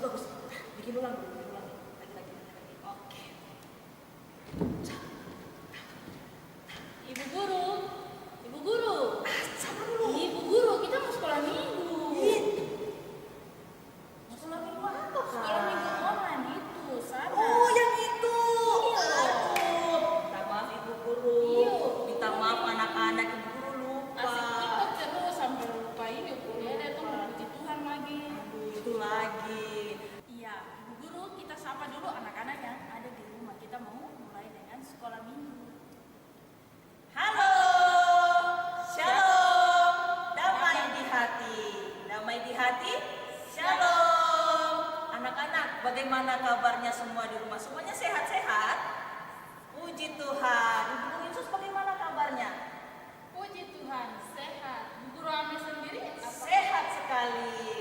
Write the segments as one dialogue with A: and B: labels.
A: bagus. Bikin ulang dulu, bikin ulang. Lagi. Oke.
B: Ibu guru, ibu guru.
A: Sabar dulu.
B: Ibu guru, kita mau sekolah minggu.
A: Mau sekolah minggu apa, Kak?
B: Sekolah minggu online itu, sana.
A: Oh, yang itu.
B: Iya.
A: Aduh, minta maaf Ibu Guru.
B: Iya.
A: Minta maaf anak-anak, Ibu Guru lupa.
B: Asik TikTok terus sampai lupa ini ukulele tuh puji Tuhan lagi.
A: Aduh, itu lagi.
B: Iya, ibu guru, kita sapa dulu anak-anak yang ada di rumah. Kita mau mulai dengan sekolah minggu.
A: Halo, shalom, damai di hati, shalom. Anak-anak, bagaimana kabarnya semua di rumah? Semuanya sehat-sehat? Puji Tuhan. Ibu Guru Yesus bagaimana kabarnya?
B: Puji Tuhan, sehat. Ibu guru Ame sendiri apa?
A: Sehat sekali.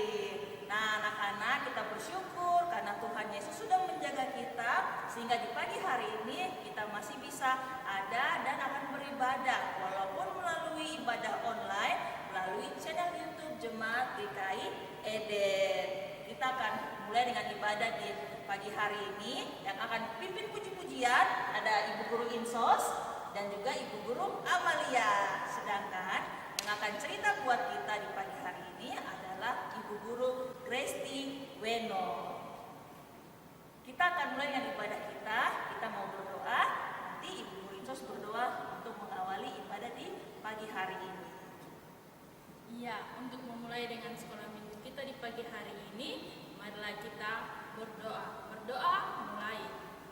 A: Nah, anak-anak, kita bersyukur karena Tuhan Yesus sudah menjaga kita sehingga di pagi hari ini kita masih bisa ada dan akan beribadah walaupun melalui ibadah online melalui channel YouTube Jemaat GKI Eden. Kita akan mulai dengan ibadah di pagi hari ini yang akan pimpin puji-pujian ada Ibu Guru Insos dan juga Ibu Guru Amalia. Sedangkan yang akan cerita buat kita di pagi hari ini adalah Ibu Guru Gresti Weno. Kita akan mulai dengan ibadah kita. Kita mau berdoa. Nanti Ibu Guru Insos berdoa untuk mengawali ibadah di pagi hari ini.
B: Iya, untuk memulai dengan sekolah minggu kita di pagi hari ini, marilah kita berdoa. Berdoa mulai.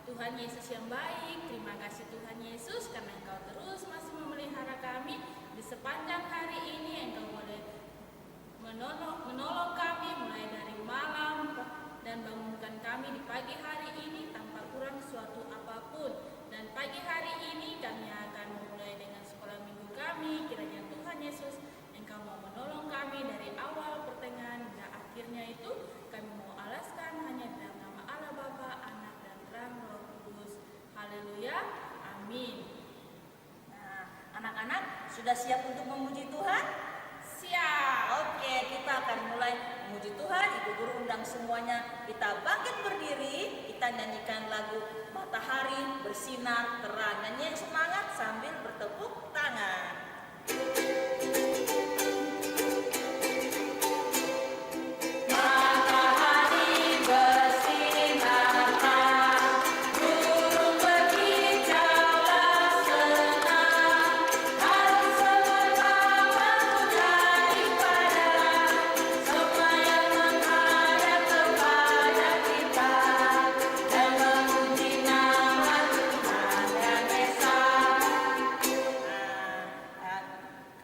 B: Tuhan Yesus yang baik, terima kasih Tuhan Yesus karena Engkau terus masih memelihara kami di sepanjang hari ini. Engkau boleh menolong kami mulai dari malam dan bangunkan kami di pagi hari ini tanpa kurang suatu apapun. Dan pagi hari ini kami akan memulai dengan sekolah minggu kami. Kiranya Tuhan Yesus Engkau mau menolong kami dari awal, pertengahan, hingga akhirnya itu kami mau alaskan hanya dalam nama Allah Bapa, Anak, dan Terang Roh Kudus. Haleluya, amin.
A: Nah, anak-anak sudah siap untuk memuji Tuhan?
B: Siap.
A: Oke, kita akan mulai memuji Tuhan. Ibu Guru undang semuanya. Kita bangkit berdiri. Kita nyanyikan lagu Matahari Bersinar Terang. Nyanyian semangat sambil bertepuk tangan.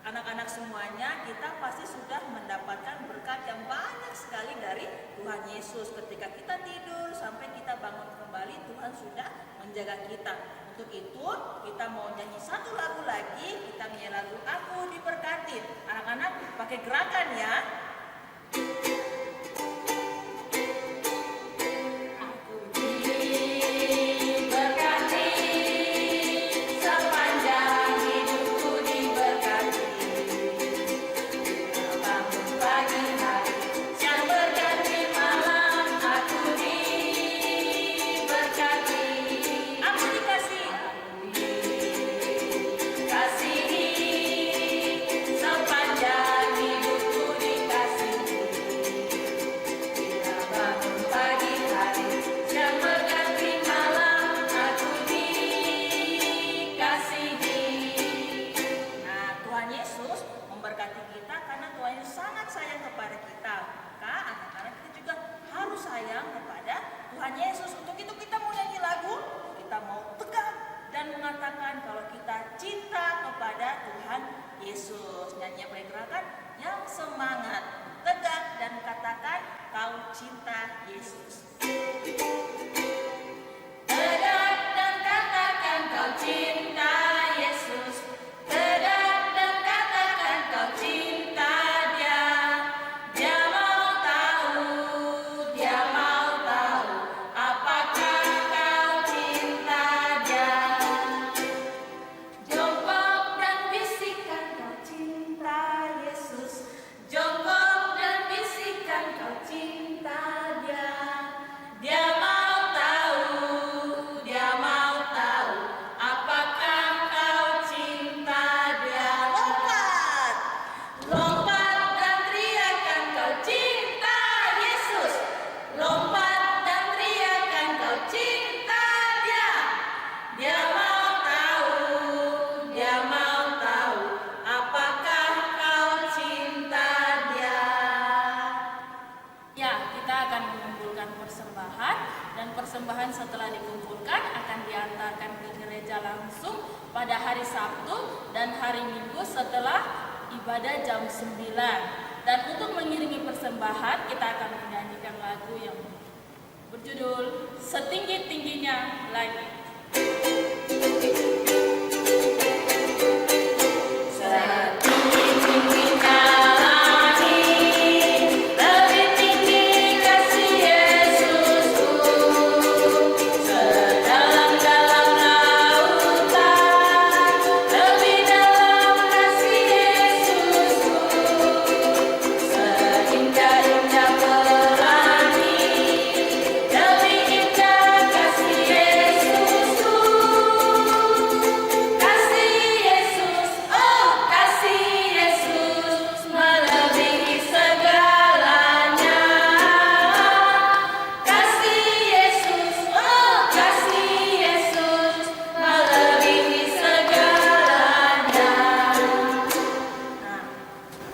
A: Anak-anak semuanya, kita pasti sudah mendapatkan berkat yang banyak sekali dari Tuhan Yesus. Ketika kita tidur sampai kita bangun kembali, Tuhan sudah menjaga kita. Untuk itu, kita mau nyanyi satu lagu lagi. Kita nyanyi lagu Aku Diberkati. Anak-anak pakai gerakan ya. Jongkok dan bisikan kau cinta dia.
B: persembahan, dan persembahan setelah dikumpulkan akan diantarkan ke gereja langsung pada hari Sabtu dan hari Minggu setelah ibadah jam 9. Dan untuk mengiringi persembahan kita akan menyanyikan lagu yang berjudul Setinggi-tingginya Lagi.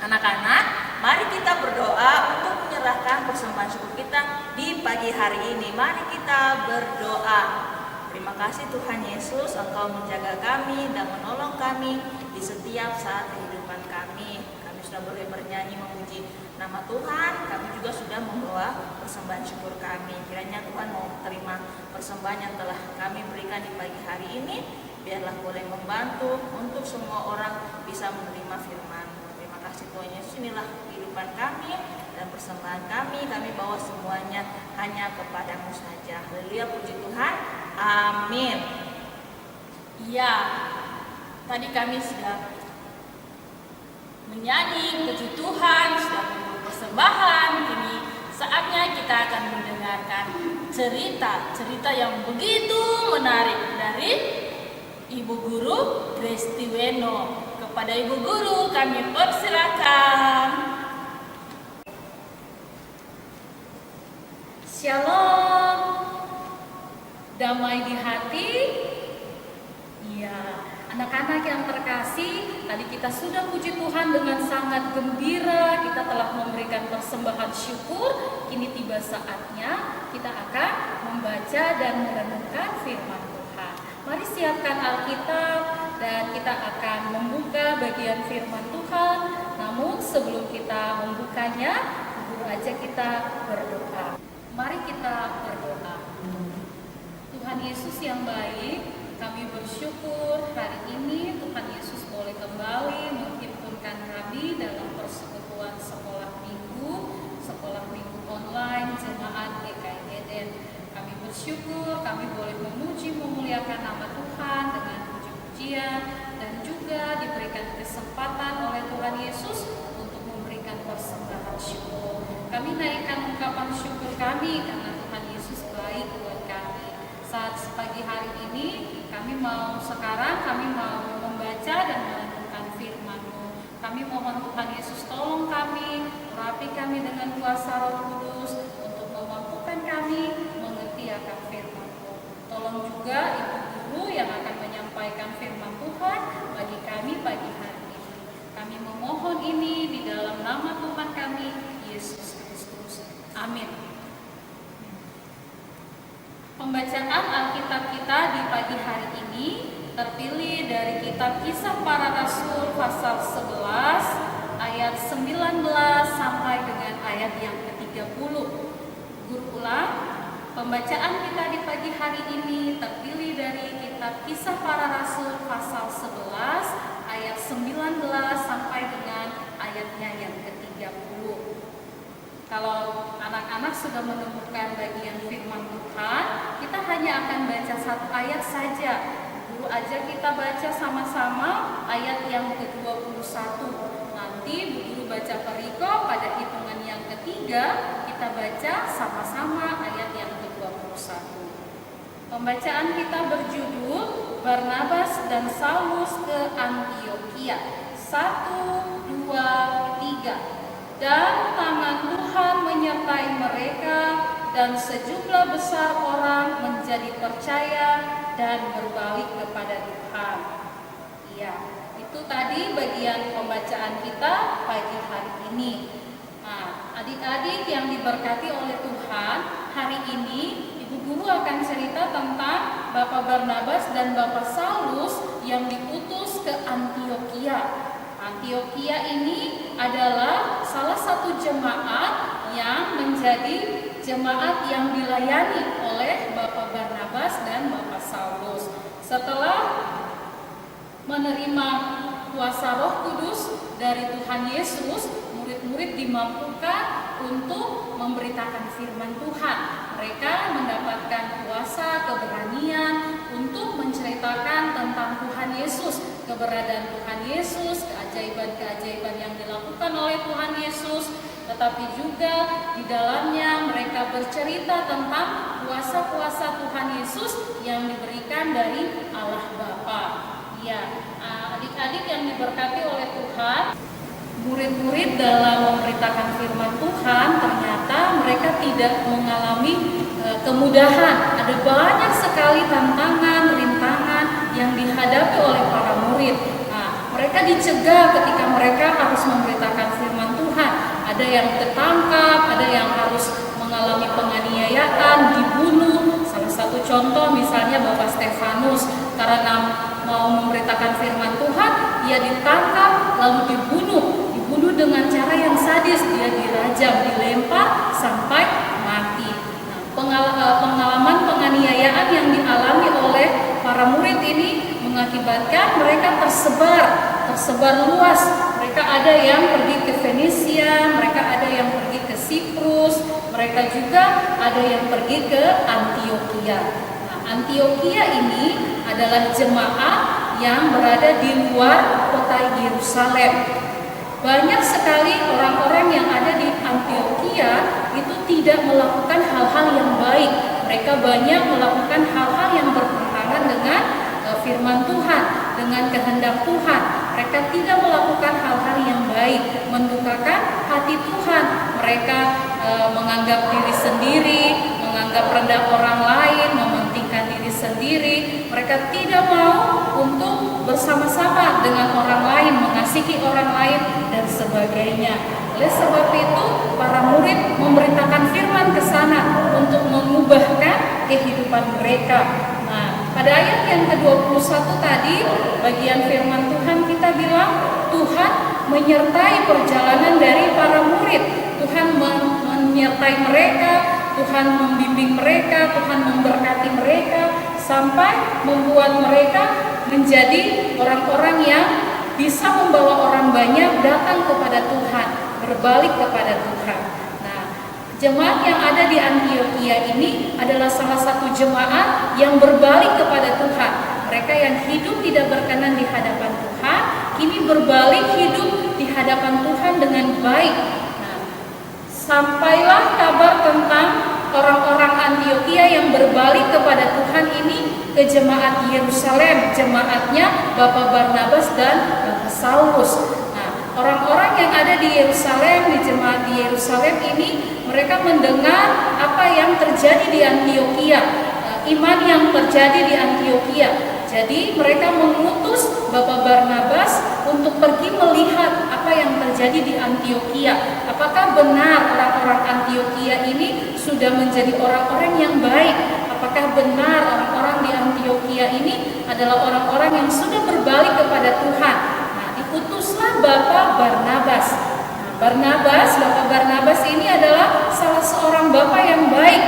A: Anak-anak, mari kita berdoa untuk menyerahkan persembahan syukur kita di pagi hari ini. Mari kita berdoa. Terima kasih Tuhan Yesus, Engkau menjaga kami dan menolong kami di setiap saat kehidupan kami. Kami sudah boleh bernyanyi memuji nama Tuhan, kami juga sudah membawa persembahan syukur kami. Kiranya Tuhan mau terima persembahan yang telah kami berikan di pagi hari ini. Biarlah boleh membantu untuk semua orang bisa menerima firman. Terima kasih Tuhan Yesus, inilah kehidupan kami dan persembahan kami bawa semuanya hanya kepadamu saja. Haleluya, puji Tuhan, amin.
B: Iya, tadi kami sudah menyanyi puji Tuhan, sudah membawa persembahan. Kini saatnya kita akan mendengarkan cerita yang begitu menarik dari Ibu Guru Grestiweno. Kepada Ibu Guru kami persilakan.
C: Shalom, damai di hati. Iya, anak-anak yang terkasih, tadi kita sudah puji Tuhan dengan sangat gembira. Kita telah memberikan persembahan syukur. Kini tiba saatnya kita akan membaca dan merenungkan firman Tuhan. Mari siapkan Alkitab dan kita akan membuka bagian firman Tuhan. Namun sebelum kita membukanya, guru aja kita berdoa. Mari kita berdoa. Tuhan Yesus yang baik, kami bersyukur hari ini Tuhan Yesus boleh kembali menghimpunkan kami dalam persekutuan sekolah minggu online jemaat GKI Eden. Kami bersyukur kami boleh memuji memuliakan nama Tuhan dengan puji-pujian dan juga diberikan kesempatan oleh Tuhan Yesus untuk memberikan persembahan syukur. Kami naikkan ungkapan syukur kami karena Tuhan Yesus baik buat kami. Saat pagi hari ini kami mau membaca dan merenungkan firman-Mu. Kami mohon Tuhan Yesus tolong kami, urapi kami dengan kuasa Roh Kudus untuk memampukan kami mengerti akan firman-Mu. Tolong juga Ibu Guru yang akan menyampaikan firman Tuhan bagi kami pagi hari ini. Kami memohon ini di dalam nama Tuhan kami, Yesus Kristus. Amin. Pembacaan Alkitab kita di pagi hari ini terpilih dari kitab Kisah Para Rasul pasal 11 ayat 19 sampai dengan ayat yang ke-30. Guru ulang, pembacaan kita di pagi hari ini terpilih dari kitab Kisah Para Rasul pasal 11 ayat 19 sampai dengan ayatnya yang ke-30. Kalau anak-anak sudah menemukan bagian firman Tuhan, kita hanya akan baca satu ayat saja. Dulu aja kita baca sama-sama ayat yang ke-21. Nanti Bu Guru baca perikop pada hitungan yang ketiga, kita baca sama-sama ayat yang ke-21. Pembacaan kita berjudul Barnabas dan Saulus ke Antiokhia. 1, 2, 3. Dan tangan Tuhan menyertai mereka dan sejumlah besar orang menjadi percaya dan berbalik kepada Tuhan. Iya, itu tadi bagian pembacaan kita pagi hari ini. Nah, adik-adik yang diberkati oleh Tuhan, hari ini tentang Bapak Barnabas dan Bapak Saulus yang diutus ke Antiokhia. Antiokhia ini adalah salah satu jemaat yang menjadi jemaat yang dilayani oleh Bapak Barnabas dan Bapak Saulus. Setelah menerima kuasa Roh Kudus dari Tuhan Yesus, murid-murid dimampukan untuk memberitakan firman Tuhan. Mereka mendapatkan kuasa, keberanian untuk menceritakan tentang Tuhan Yesus, keberadaan Tuhan Yesus, keajaiban-keajaiban yang dilakukan oleh Tuhan Yesus, tetapi juga di dalamnya mereka bercerita tentang kuasa-kuasa Tuhan Yesus yang diberikan dari Allah Bapa. Ya, adik-adik yang diberkati oleh Tuhan, murid-murid dalam memberitakan firman Tuhan ternyata mereka tidak mengalami kemudahan. Ada banyak sekali tantangan, rintangan yang dihadapi oleh para murid. Mereka dicegah ketika mereka harus memberitakan firman Tuhan. Ada yang tertangkap, ada yang harus mengalami penganiayaan, dibunuh. Salah satu contoh misalnya Bapak Stefanus, karena mau memberitakan firman Tuhan, ia ditangkap lalu dibunuh dengan cara yang sadis. Dia dirajam, dilempar sampai mati. Pengalaman penganiayaan yang dialami oleh para murid ini mengakibatkan mereka tersebar luas. Mereka ada yang pergi ke Fenisia, mereka ada yang pergi ke Siprus, mereka juga ada yang pergi ke Antiokhia. Antiokhia ini adalah jemaat yang berada di luar kota Yerusalem. Banyak sekali orang-orang yang ada di Antiokhia itu tidak melakukan hal-hal yang baik. Mereka banyak melakukan hal-hal yang bertentangan dengan firman Tuhan, dengan kehendak Tuhan. Mereka tidak melakukan hal-hal yang baik, mendukakan hati Tuhan. Mereka menganggap diri sendiri, menganggap rendah orang lain, mementingkan diri sendiri. Mereka tidak mau untuk bersama-sama dengan orang lain, mengasihi orang lain, dan sebagainya. Oleh sebab itu, para murid memberitakan firman ke sana untuk mengubahkan kehidupan mereka. Pada ayat yang ke-21 tadi, bagian firman Tuhan kita bilang, Tuhan menyertai perjalanan dari para murid. Tuhan menyertai mereka, Tuhan membimbing mereka, Tuhan memberkati mereka, sampai membuat mereka menjadi orang-orang yang bisa membawa orang banyak datang kepada Tuhan, berbalik kepada Tuhan. Jemaat yang ada di Antiokhia ini adalah salah satu jemaat yang berbalik kepada Tuhan. Mereka yang hidup tidak berkenan di hadapan Tuhan, kini berbalik hidup di hadapan Tuhan dengan baik. Sampailah kabar tentang orang-orang Antiokhia yang berbalik kepada Tuhan ini ke jemaat Yerusalem, jemaatnya Bapak Barnabas dan Bapak Saulus. Orang-orang yang ada di Yerusalem, di jemaat di Yerusalem ini, mereka mendengar apa yang terjadi di Antiokhia, iman yang terjadi di Antiokhia. Jadi mereka mengutus Bapak Barnabas untuk pergi melihat apa yang terjadi di Antiokhia. Apakah benar orang-orang Antiokhia ini sudah menjadi orang-orang yang baik? Apakah benar orang-orang di Antiokhia ini adalah orang-orang yang sudah berbalik kepada Tuhan? Utuslah Bapak Barnabas. Bapak Barnabas ini adalah salah seorang bapak yang baik.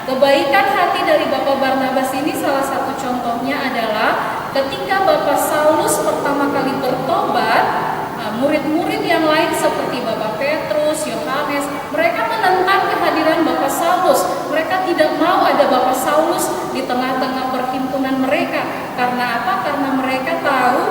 C: Kebaikan hati dari Bapak Barnabas ini salah satu contohnya adalah ketika Bapak Saulus pertama kali bertobat, murid-murid yang lain seperti Bapak Petrus, Yohanes, mereka menentang kehadiran Bapak Saulus. Mereka tidak mau ada Bapak Saulus di tengah-tengah perhimpunan mereka. Karena apa? Karena mereka tahu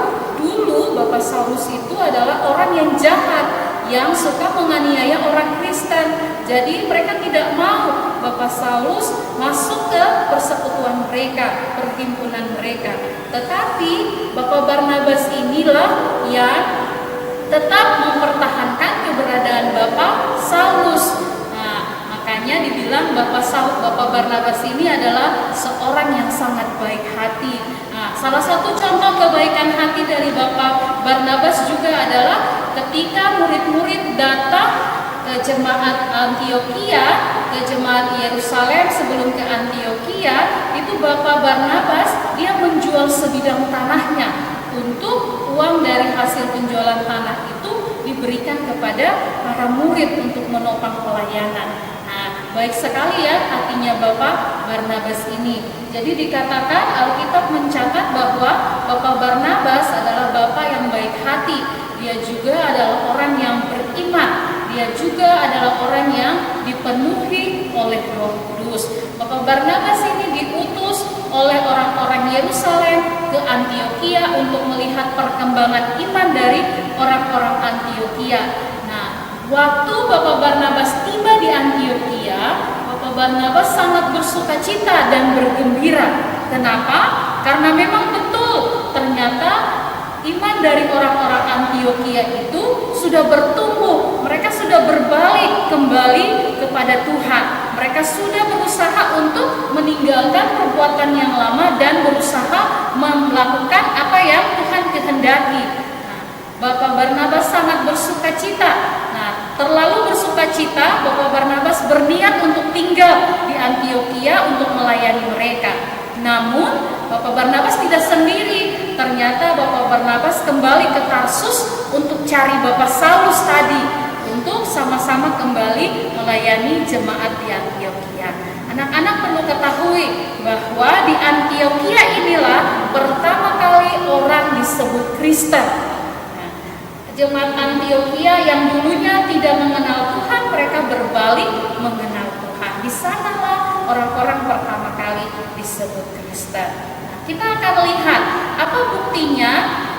C: dulu Bapak Saulus itu adalah orang yang jahat, yang suka menganiaya orang Kristen. Jadi mereka tidak mau Bapak Saulus masuk ke persekutuan mereka, perhimpunan mereka. Tetapi Bapak Barnabas inilah yang tetap mempertahankan keberadaan Bapak Saulus. Makanya dibilang Bapak Barnabas ini adalah seorang yang sangat baik hati. Salah satu contoh kebaikan hati dari Bapak Barnabas juga adalah ketika murid-murid datang ke ke jemaat Antioquia, ke jemaat Yerusalem sebelum ke Antioquia, itu Bapak Barnabas dia menjual sebidang tanahnya untuk uang dari hasil penjualan tanah itu diberikan kepada para murid untuk menopang pelayanan. Nah, baik sekali ya hatinya Bapak Barnabas ini. Jadi dikatakan Alkitab mencatat bahwa Bapak Barnabas adalah Bapak yang baik hati. Dia juga adalah orang yang beriman. Dia juga adalah orang yang dipenuhi oleh Roh Kudus. Bapak Barnabas ini diutus oleh orang-orang Yerusalem ke Antioquia untuk melihat perkembangan iman dari orang-orang Antioquia. Nah, waktu Bapak Barnabas tiba di Antioquia, Bapak Barnabas sangat bersukacita dan bergembira. Kenapa? Karena memang betul ternyata iman dari orang-orang Antioquia itu sudah bertumbuh. Mereka sudah berbalik kembali kepada Tuhan. Mereka sudah berusaha untuk meninggalkan perbuatan yang lama dan berusaha melakukan apa yang Tuhan kehendaki. Nah, Bapak Barnabas sangat bersukacita. Nah, terlalu bersukacita, Bapak Barnabas berniat untuk tinggal di Antioquia untuk melayani mereka. Namun Bapak Barnabas tidak sendiri. Ternyata Bapak Barnabas kembali ke Tarsus untuk cari Bapak Saulus tadi, untuk sama-sama kembali melayani jemaat di Antioquia. Anak-anak perlu ketahui bahwa di Antioquia inilah pertama kali orang disebut Kristen. Nah, jemaat Antioquia yang dulunya tidak mengenal Tuhan, mereka berbalik mengenal Tuhan. Di sanalah orang-orang pertama kali disebut Kristen. Kita akan lihat apa buktinya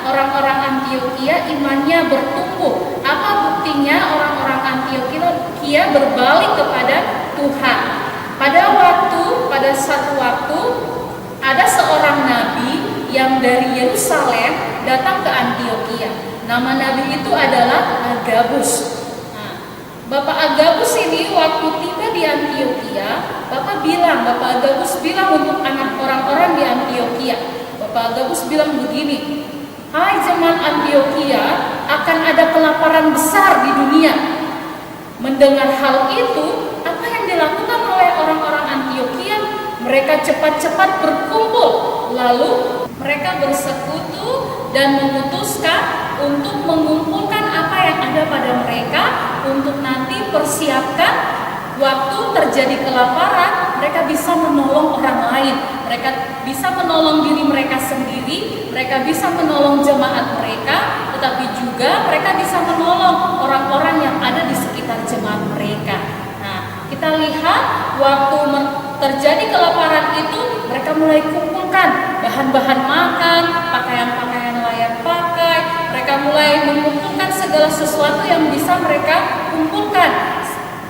C: orang-orang Antioquia imannya bertumbuh. Apa buktinya orang-orang Antioquia berbalik kepada Tuhan. Pada satu waktu ada seorang nabi yang dari Yerusalem datang ke Antioquia. Nama nabi itu adalah Agabus. Bapak Agabus ini waktu tiba di Antioquia, Bapak Agabus bilang untuk anak orang-orang di Antioquia. Bapak Agabus bilang begini, "Hai jemaat Antioquia, akan ada kelaparan besar di dunia." Mendengar hal itu, apa yang dilakukan oleh orang-orang Antioquia? Mereka cepat-cepat berkumpul, lalu mereka bersekutu dan memutuskan untuk mengumpulkan apa yang ada pada mereka untuk nanti persiapkan waktu terjadi kelaparan, mereka bisa menolong orang lain, mereka bisa menolong diri mereka sendiri, mereka bisa menolong jemaat mereka, tetapi juga mereka bisa menolong orang-orang yang ada di sekitar jemaat mereka. Nah, kita lihat waktu terjadi kelaparan itu, mereka mulai kumpulkan bahan-bahan makan, pakaian-pakaian layak pakai, mereka mulai mengumpulkan segala sesuatu yang bisa mereka kumpulkan.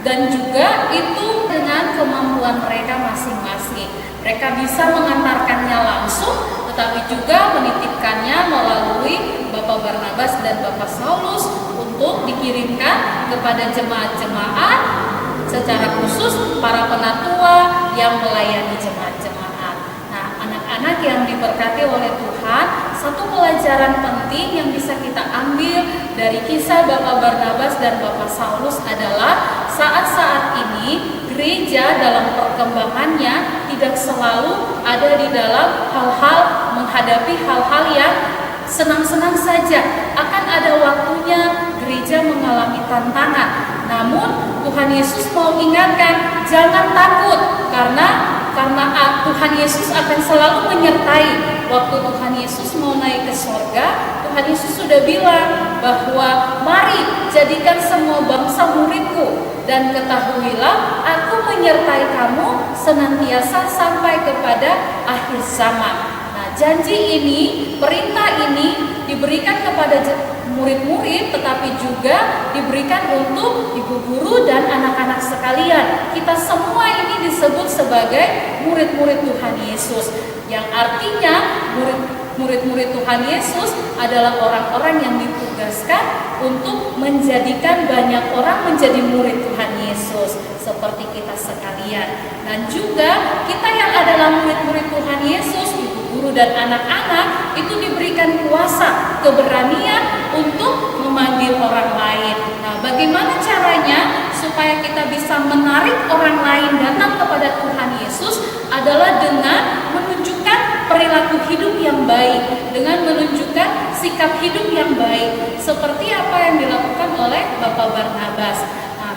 C: Dan juga itu dengan kemampuan mereka masing-masing. Mereka bisa mengantarkannya langsung, tetapi juga menitipkannya melalui Bapak Barnabas dan Bapak Saulus untuk dikirimkan kepada jemaat-jemaat, secara khusus para penatua yang melayani jemaat-jemaat. Nah, anak-anak yang diberkati oleh Tuhan, satu pelajaran penting yang bisa kita ambil dari kisah Bapak Barnabas dan Bapak Saulus adalah saat-saat ini gereja dalam perkembangannya tidak selalu ada di dalam hal-hal menghadapi hal-hal yang senang-senang saja. Akan ada waktunya gereja mengalami tantangan. Namun Tuhan Yesus mau ingatkan, jangan takut karena Tuhan Yesus akan selalu menyertai. Waktu Tuhan Yesus mau naik ke sorga, Tuhan Yesus sudah bilang bahwa mari jadikan semua bangsa muridku, dan ketahuilah aku menyertai kamu senantiasa sampai kepada akhir zaman. Nah, janji ini, perintah ini diberikan kepada murid-murid, tetapi juga diberikan untuk ibu guru dan anak-anak sekalian. Kita semua ini disebut sebagai murid-murid Tuhan Yesus, yang artinya murid-murid Tuhan Yesus adalah orang-orang yang ditugaskan untuk menjadikan banyak orang menjadi murid Tuhan Yesus, seperti kita sekalian. Dan juga kita yang adalah murid-murid Tuhan Yesus, ibu guru dan anak-anak, itu diberikan kuasa, keberanian untuk memanggil orang lain. Nah, bagaimana caranya supaya kita bisa menarik orang lain datang kepada Tuhan Yesus adalah dengan menunjukkan perilaku hidup yang baik, dengan menunjukkan sikap hidup yang baik, seperti apa yang dilakukan oleh Bapak Barnabas.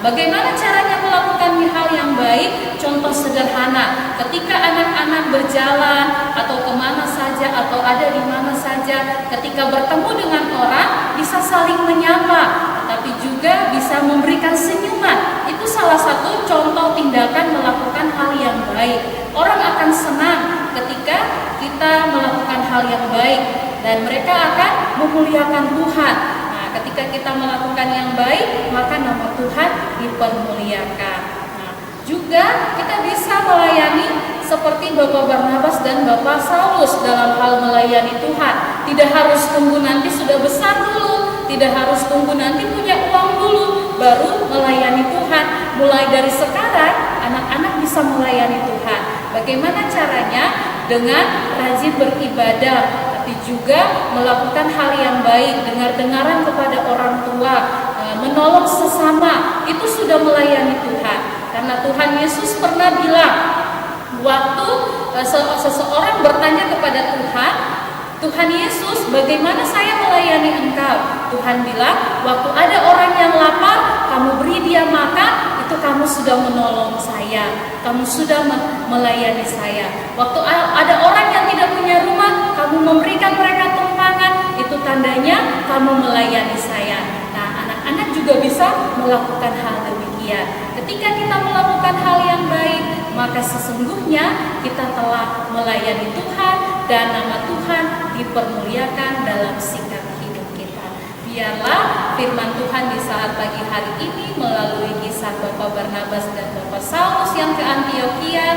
C: Bagaimana caranya melakukan hal yang baik? Contoh sederhana, ketika anak-anak berjalan atau kemana saja atau ada di mana saja, ketika bertemu dengan orang bisa saling menyapa, tapi juga bisa memberikan senyuman. Itu salah satu contoh tindakan melakukan hal yang baik. Orang akan senang ketika kita melakukan hal yang baik dan mereka akan memuliakan Tuhan. Ketika kita melakukan yang baik, maka nama Tuhan dipermuliakan. Juga kita bisa melayani seperti Bapak Barnabas dan Bapak Saulus dalam hal melayani Tuhan. Tidak harus tunggu nanti sudah besar dulu, tidak harus tunggu nanti punya uang dulu, baru melayani Tuhan. Mulai dari sekarang, anak-anak bisa melayani Tuhan. Bagaimana caranya? Dengan rajin beribadah, tapi juga melakukan hal yang baik, dengar-dengaran kepada orang tua, menolong sesama, itu sudah melayani Tuhan. Karena Tuhan Yesus pernah bilang, waktu seseorang bertanya kepada Tuhan, Tuhan Yesus, bagaimana saya melayani engkau? Tuhan bilang, waktu ada orang yang lapar, kamu beri dia makan, itu kamu sudah menolong saya, kamu sudah melayani saya. Waktu ada orang yang tidak punya rumah, kamu memberikan mereka tumpangan, itu tandanya kamu melayani saya. Nah, anak-anak juga bisa melakukan hal demikian. Ketika kita melakukan hal yang baik, maka sesungguhnya kita telah melayani Tuhan dan nama Tuhan dipermuliakan dalam sikap hidup kita. Biarlah firman Tuhan di saat pagi hari ini melalui kisah Bapak Barnabas dan Bapak Saulus yang ke Antiokhia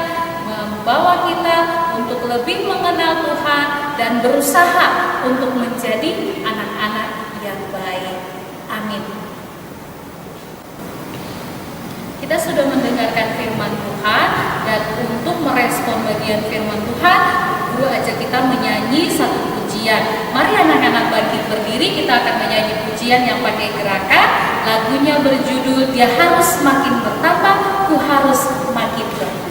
C: membawa kita untuk lebih mengenal Tuhan dan berusaha untuk menjadi anak-anak yang baik. Amin. Kita sudah mendengarkan firman Tuhan, dan untuk merespon bagian firman Tuhan, guru ajak kita menyanyi satu pujian. Mari anak-anak bangkit berdiri, kita akan menyanyi pujian yang pakai gerakan. Lagunya berjudul Dia Harus Makin Bertambah, Ku Harus Makin Bertambah.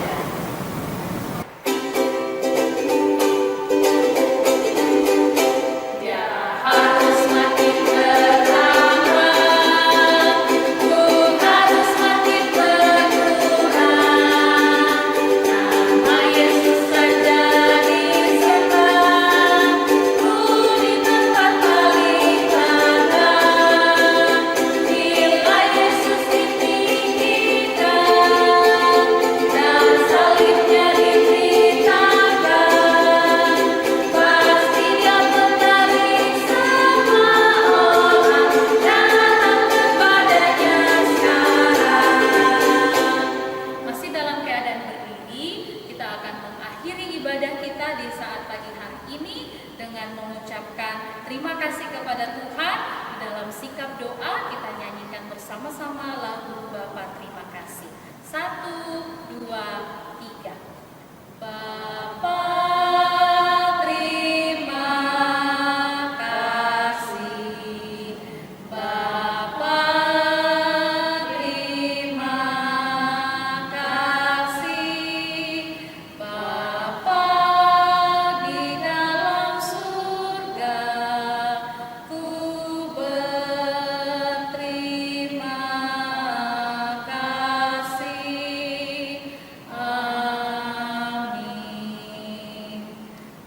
C: Terima kasih kepada Tuhan. Dalam sikap doa kita nyanyikan bersama-sama lagu Bapa Terima Kasih. 1, 2, 3. Bapa terima kasih. Bapa terima kasih. Bapa di dalam surga, ku berterima kasih. Amin.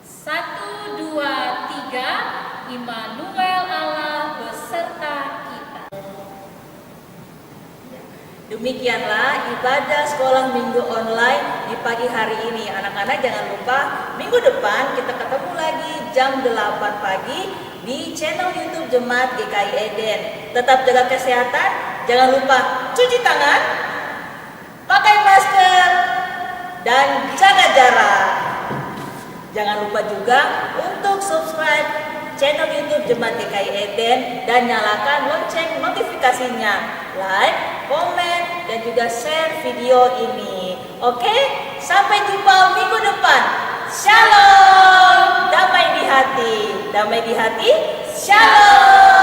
C: 1, 2, 3. Immanuel, Allah beserta kita.
A: Demikianlah ibadah sekolah minggu online di pagi hari ini. Anak-anak jangan lupa minggu depan kita ketemu lagi jam 8 pagi di channel YouTube Jemaat GKI Eden. Tetap jaga kesehatan, jangan lupa cuci tangan, pakai masker, dan jaga jarak. Jangan lupa juga untuk subscribe channel YouTube Jemaat GKI Eden dan nyalakan lonceng notifikasinya. Like, komen, dan juga share video ini. Oke, sampai jumpa minggu depan. Shalom, damai di hati, shalom.